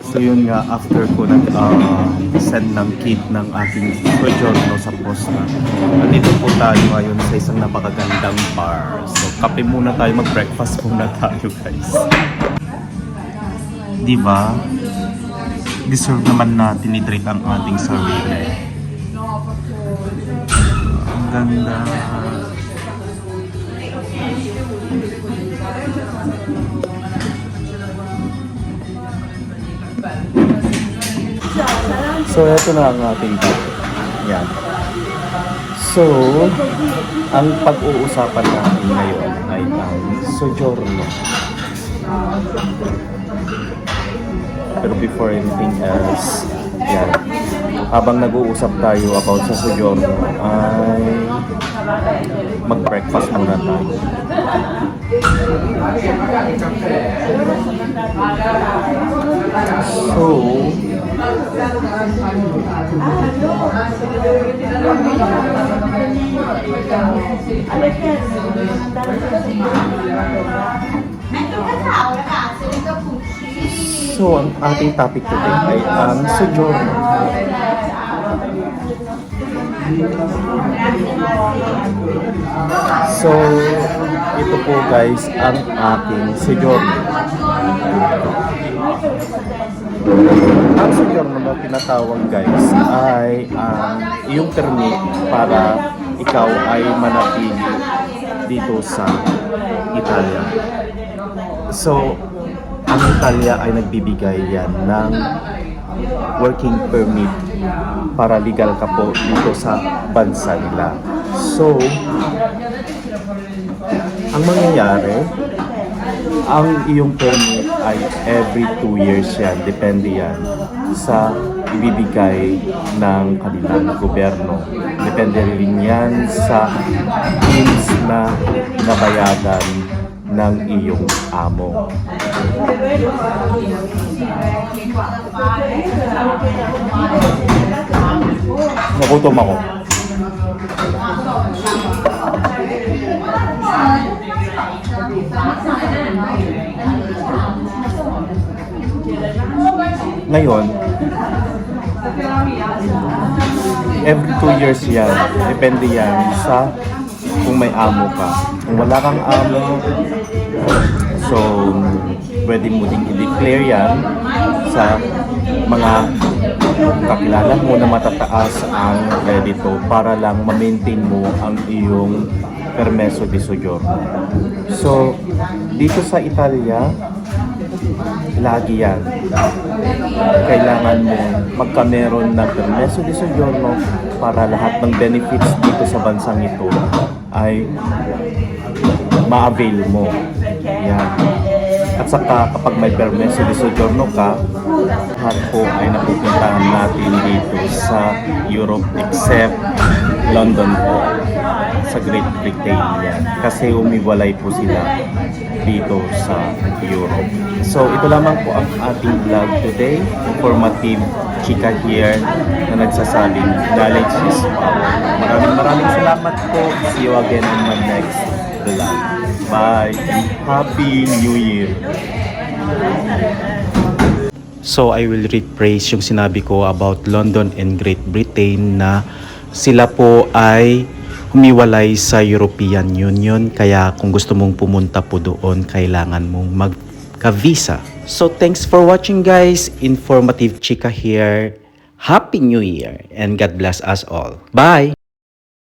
So yun nga, after ko nag-send ng kit ng aking sojourno sa posta, nandito po tayo ngayon sa isang napakagandang bar. So kape muna tayo, mag-breakfast muna tayo guys. Diba? Deserve naman natin i-treat ang ating sarili. Ang ganda. So, ito na ang ating topic. Yan. So, ang pag-uusapan natin ngayon ay ang sojourno. Pero before anything else, yan. Habang nag-uusap tayo about sa sojourno, ay mag-breakfast muna tayo. So, ang ating topic today ay ang sojourno. So, ito po guys ang ating sojourno. Ang sojourno na tinatawag guys ay iyong permit para ikaw ay manatili dito sa Italia. So, ang Italia ay nagbibigay yan ng working permit para legal ka po dito sa bansa nila. So, ang mangyayari, ang iyong permit ay every 2 years yan. Depende yan sa ibibigay ng kanilang gobyerno. Depende rin yan sa fees na nabayadan ng iyong amo. Nagutom ako. Ngayon, every 2 years yan. Depende yan sa kung may amo ka. Kung wala kang amo, so pwede mo ding i-declare yan sa mga kakilala mo na matataas ang kredito para lang ma-maintain mo ang iyong permeso di soggiorno. So, dito sa Italia, lagi yan. Kailangan mo magkameron ng permeso di soggiorno para lahat ng benefits dito sa bansang ito ay ma-avail mo. Yan. At saka kapag may permeso di soggiorno ka, lahat po ay napupuntahan natin dito sa Europe except London po, sa Great Britain yan. Kasi umiwalay po sila dito sa Europe. So ito lamang po ang ating vlog today. Informative chika here na nagsasabing knowledge is power. Maraming salamat po. See you again in my next vlog. Bye! Happy New Year! So I will rephrase yung sinabi ko about London and Great Britain na sila po ay humiwalay sa European Union, kaya kung gusto mong pumunta po doon, kailangan mong magka-visa. So thanks for watching guys. Informative chika here. Happy New Year and God bless us all. Bye!